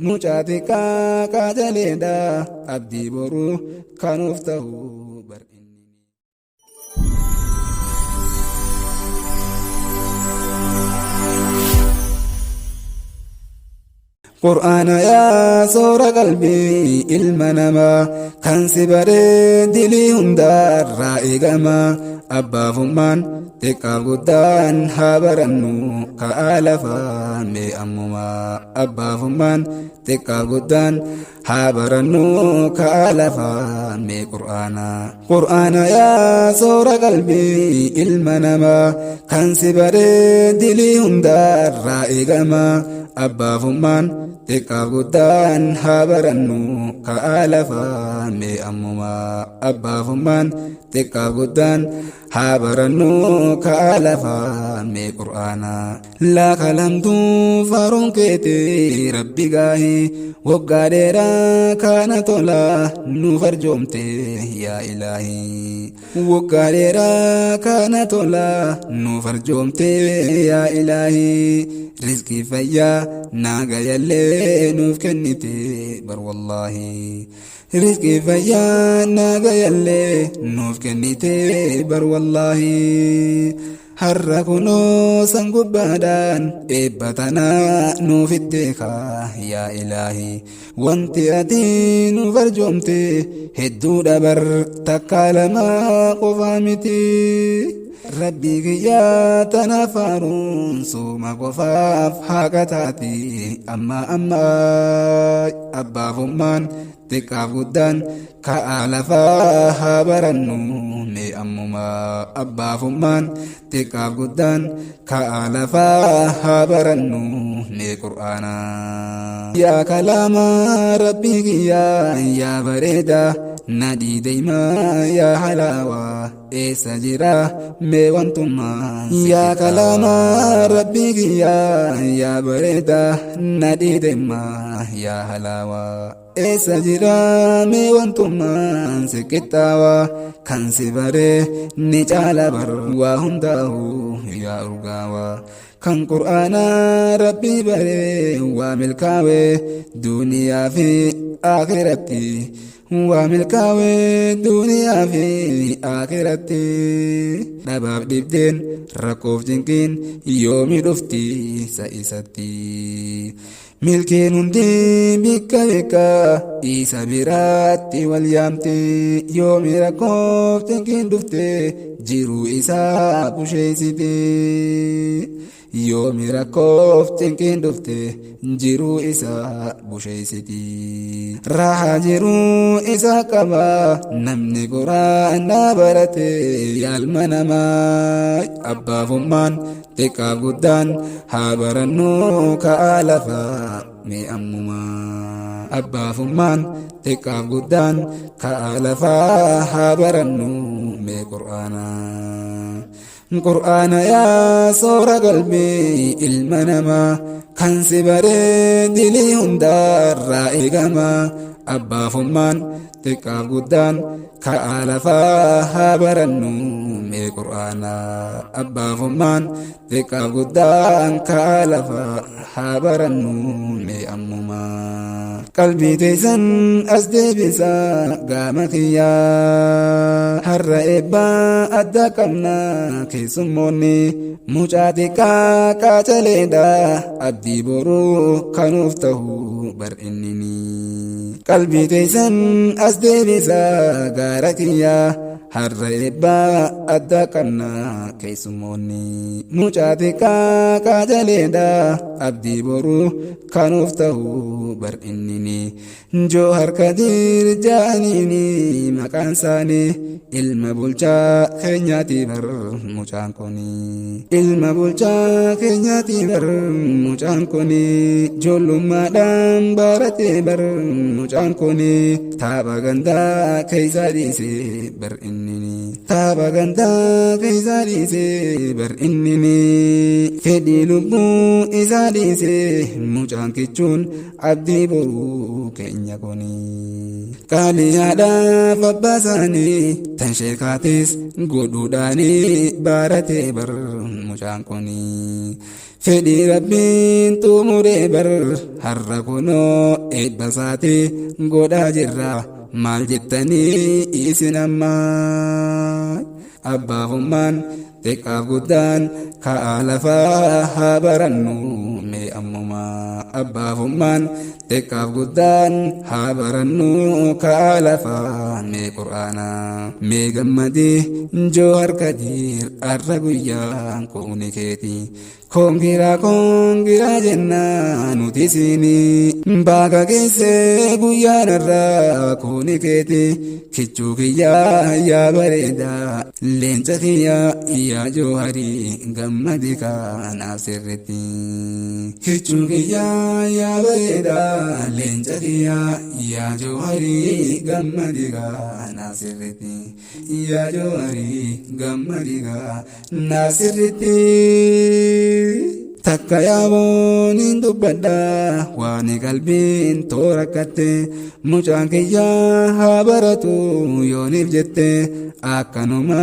mucaa xiqqaa qaajaleedha abdii boruu kanuuf ta'u bar inni. Qur'aana yaa soora qalbii ilma namaa kan si baree dilii hundaarraa eegama abbaafummaan xiqqaaf guddaan haa barannu ka'aa lafaa mee ammuma abbaafummaan xiqqaaf guddaan haa barannu ka'aa lafaa mee qur'aana yaa soora qalbii ilma namaa kan si baree dilii hundaarraa eegama abbaafummaan xiqqaaf guddaan haa barannu ka'aa lafaa mee ammuma abbaafummaan xiqqaaf guddaan haa barannu ka'aa lafaa mee qur'aana. Laaka lamtuu faaruun keetii rabbi gaahii waggaa dheeraa kana tola nuuf arjoomte yaa ilaahii waggaa dheeraa kana tola nuuf arjoomte yaa ilaahii rizqii fayyaa naaga yallee nuuf kennite bar wallaahi rizqii fayyaa naaga yallee nuuf kennite bar wallaahi har'a kunoo san gubbaadhaan eebbatanaa nuuf itteekaa yaa ilaahi wanti ati nuuf arjoomte hedduudha bar takkaa lamaa qofaa miti rabbii kiyyaa tanaaf faaruun suuma qofaaf haqa taati amma abbaafummaan xiqqaaf guddaan ka'aa lafaa haa barannu mee ammuma abbaafummaan xiqqaaf guddaan ka'aa lafaa haa barannu mee qur'aana. Yaa kalaama rabbii kiyyaa yaa bareeda nadii deemaa yaa halaawaa eessa jira mee wantummaa. Yaa kalaama rabbii kiyyaa yaa bareeda nadii deemaa yaa halaawaa eessa jira mee wantummaan si qixxaawaa kan si baree ni caala bar waa hundaa'u yaa urgaawaa kan qur'aanaa rabbii baree waa milkaawee duuniyaa fi aakiratti waa milkaawee duuniyaa fi aakiratti dhabaaf dhibdeen rakkoof cinqiin yoomii dhufti isa isatti. Milkiin hundi bikka bikka isa biraatti wal yaamte yoomii rakkoof cinqiin dhufte jiruu isaa busheessite yoomii rakkoof cinqiin dhufte jiruu isaa busheessiti. Raahaa jiruu isaa qaba namni quraana barate yaalma namaa abbaafummaan xiqqaaf guddaan haa barannu ka'aa lafaa mee ammuma abbaafummaan xiqqaaf guddaan ka'aa lafaa haa barannu mee qur'aana. Qur'aana yaa soora qalbii ilma namaa kan si baree dilii hundaarraa eegama abbaafummaan xiqqaaf guddaan ka'aa lafaa haa barannu mee qur'aana abbaafummaan xiqqaaf guddaan ka'aa lafaa haa barannu mee ammuma. Qalbii teessan as deebisa gaama kiyyaa har'a eebbaa adda qabna keessummoonni mucaa xiqqaa qaacaleedha abdii boruu kanuuf ta'u bar innini. Qalbii teessan as deebisa gaara kiyyaa har'a eebbaa adda qabna keessummoonni mucaa xiqqaa qaacaleedha abdii boruu kanuuf ta'u bar innini. Njoo harka dirjaaniini maqaan isaanii ilma bulchaa keenyaati bar mucaan kuni ilma bulchaa keenyaati bar mucaan kuni ijoollummaadhaan barate bar mucaan kuni tapha gandaa keessa dhiise bar innini tapha gandaa keessa dhiise bar innini fedhii lubbuu isaa dhiise mucaan kichuun abdii boruu keenya kuni qaaliyaadhaaf abbaa isaanii tan sheekaatis godhuudhaanii baratee bar mucaan kuni fedhii rabbiin xumuree bar har'a kunoo eebbasaati godhaa jirra maal jettanii isin ammaa abbaafummaan xiqqaaf guddaan ka'aa lafaa haa barannu mee ammumaa abbaafummaan xiqqaaf guddaan haa barannu ka'aa lafaa mee qur'aanaa mee gammadii njoo harkadiir arra guyyaan kuuni keeti kongiraa jennaa nuti siini baaka keessee guyyaan irraa kuuni keeti kichuu kiyyaa yaa bareedaa leenca kiyyaa yaa jooharii gammadi kaanaaf sirritti kichuu kiyyaa yaa bareedaa leenca kiyyaa yaa jooharii gammadi kaanaaf sirritti yaa jooharii gammadi kaanaaf sirritti takka yaaboon hin dubbadha waan qalbiin toorakkatte mucaan kiyyaa haa baratu yooniif jette akkanuma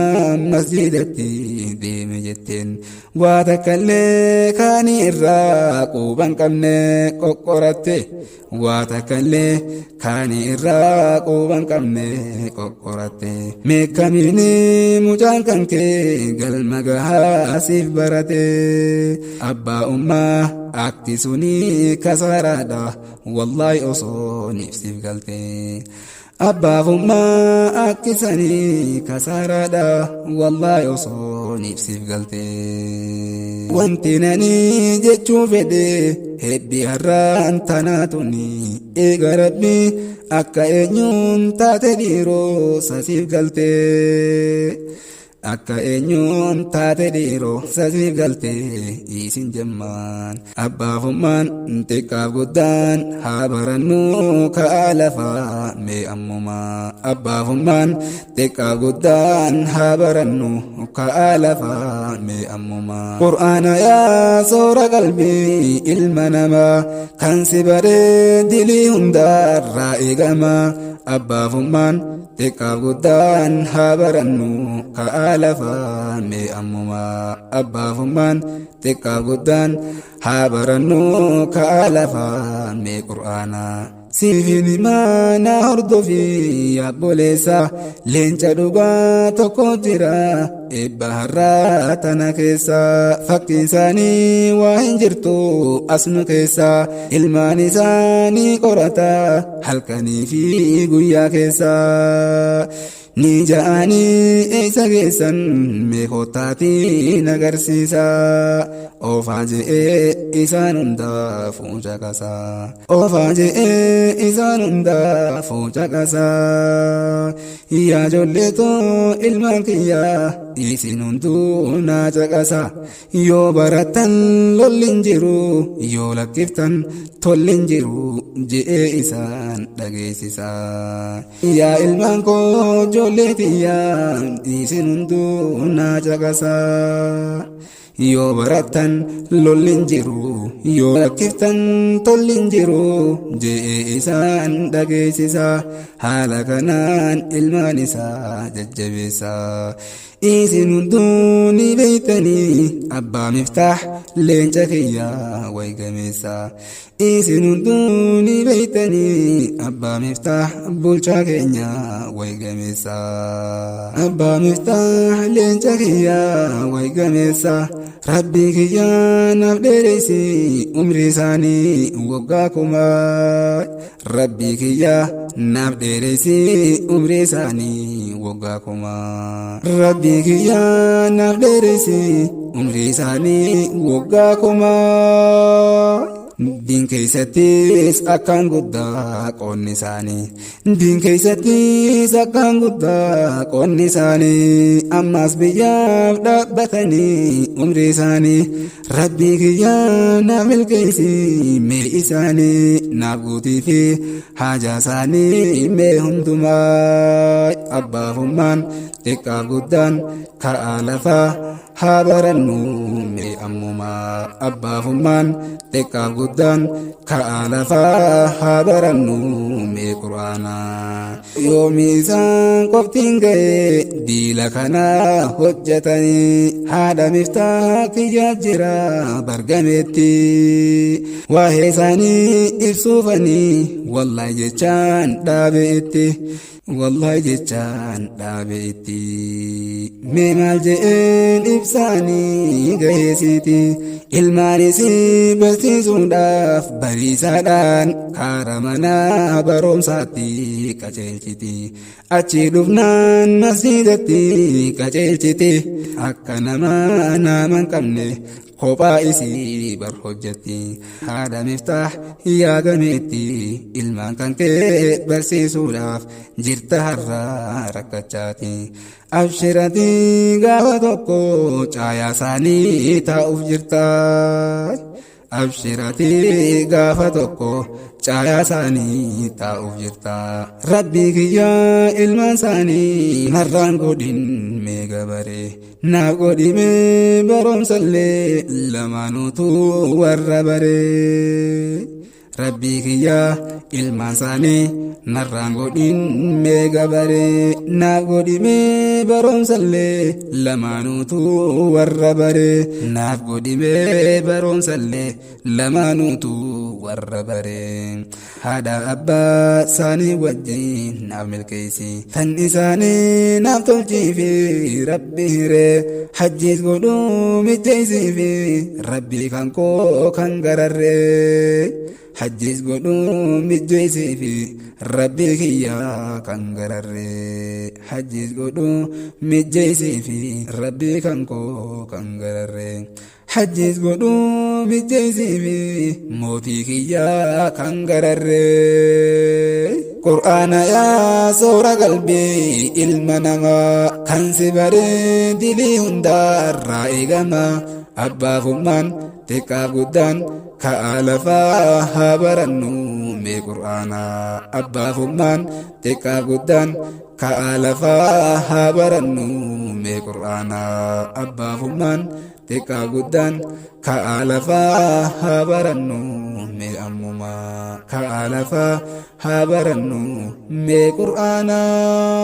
masjidatti deeme jetteen waa takkallee kaanii irraa quban qabne qoqqoratte waa takkallee kaanii irraa quban qabne qoqqoratte meekkamiini mucaan kan kee galma gahaa siif barate abbaa ummaa akti suni kasaaraadha wallaahi osoo niifsiif galte abbaafummaa akkisanii kasaaraadha wallaahi osoo niifsiif galte wanti nani jechuu fedhe heddii har'aan tanaatuni eega rabbi akka eenyuun taate dhiiroo sasiif galte akka eenyuun taate dhiiroo sasiif galte isin jemmaan abbaafummaan xiqqaaf guddaan haa barannu ka'aa lafaa mee ammumaa abbaafummaan xiqqaaf guddaan haa barannu ka'aa lafaa mee ammumaa qur'aana yaa soora qalbii ilma namaa kan si baree dilii hundaarraa eegama abbaafummaan xiqqaaf guddaan haa barannu ka'aa lafaa mee ammumaa abbaafummaan xiqqaaf guddaan haa barannu ka'aa lafaa mee qur'aanaa siifin imaana hordofii yaabboleessa leenca dhugaa tokko jira eebba har'aa tana keessa fakkiin isaanii waa hin jirtu asnu keessa ilmaan isaanii qorata halkanii fi guyyaa keessa ni ja'anii eessa geessan mee kottaatiin agarsiisa oofaa je'ee isaan hundaa fuuca qasa oofaa je'ee isaan hundaa fuuca qasa yaa ijoolleetoo ilmaan kiyyaa isin hunduu naa caqasa yoo barattan lollin jiru yoo lakkiftan tollin jiru je'ee isaan dhageessisa yaa ilmaan koo ijoollee tiyyaa isin hunduu naa caqasa yoo barattan lollin jiru yoo lakkiftan tollin jiru je'ee isaan dhageessisa haala kanaan ilmaan isaa jajjabeessa isin hunduu ni beeytanii abbaa miftaax leenca kiyyaa waygameessa isin hunduu ni beeytanii abbaa miftaax bulchaa keenya waygameessa abbaa miftaax leenca kiyyaa waygameessa rabbii kiyyaa naaf dheereysi umrii isaanii waggaa kumaa rabbii kiyyaa naaf dheereysi umrii isaanii waggaa kumaa rabbii kiyyaa naaf dheereysi umrii isaanii waggaa kumaa diin keessattis akkaan guddaa qoonni isaanii diin keessattis akkaan guddaa qoonni isaanii ammas biyyaaf dhaabbatanii umrii isaanii rabbii kiyyaa naaf milkeessi mee isaanii naaf guutii fi haajaa isaanii mee hundumaa abbaafummaan xiqqaaf guddaan ka'aa lafaa haa barannu mee ammumaa abbaafummaan xiqqaaf guddaan ka'aa lafaa haa barannu mee qur'aanaa yoomii isaan qoftiin ga'ee diila kanaa hojjetanii haadha miftaa kiyyaa jira bargameetti waa'ee isaanii ibsuufanii wallahi jechaan dhaabeetti wallahi jechaan dhaabeetti mee maal je'een ibsaanii gaheesiiti ilmaanis barsiisuudhaaf bariisaadhaan kaara manaa barumsaatti qajeelchiti achi dhufnaan masjiidatti qajeelchiti akka nama hin qabne kophaa isii bar hojjetti haadha miftaah yaa gameetti ilmaan kan kee barsiisuudhaaf jirta har'aa rakkachaati abshirati gaafa tokko caayaa isaanii taa'uuf jirta abshirati gaafa tokko caayaa isaanii taa'uuf jirta rabbii kiyyaa ilmaan isaanii narraan godhin mee gabaree naaf godhimee barumsallee lamaanuutu warra baree rabbii kiyyaa ilmaan isaanii narraan godhin mee gabaree naaf godhimee barumsallee lamaanuutu warra baree naaf godhimee barumsallee lamaanuutu warra baree haadha abbaa isaanii wajjin naaf milkeessi tan isaanii naaf tolchiifi rabbi hiree hajjiis godhuu mijjeesiifi rabbii kan koo kan gararree hajjiis godhuu mijjeesiifi rabbii kiyyaa kan gararree hajjiis godhuu mijjeesiifi rabbii kan koo kan gararree hajjiis godhuu mijjeesiifi mootii kiyyaa kan gararree qur'aana yaa soora qalbii ilma namaa kan si baree dilii hundaarraa eegama abbaafummaan xiqqaaf guddaan ka'aa lafaa haa barannu mee qur'aanaa abbaafummaan xiqqaaf guddaan ka'aa lafaa haa barannu mee qur'aanaa abbaafummaan xiqqaaf guddaan ka'aa lafaa haa barannu mee ammumaa ka'aa lafaa haa barannu mee qur'aanaa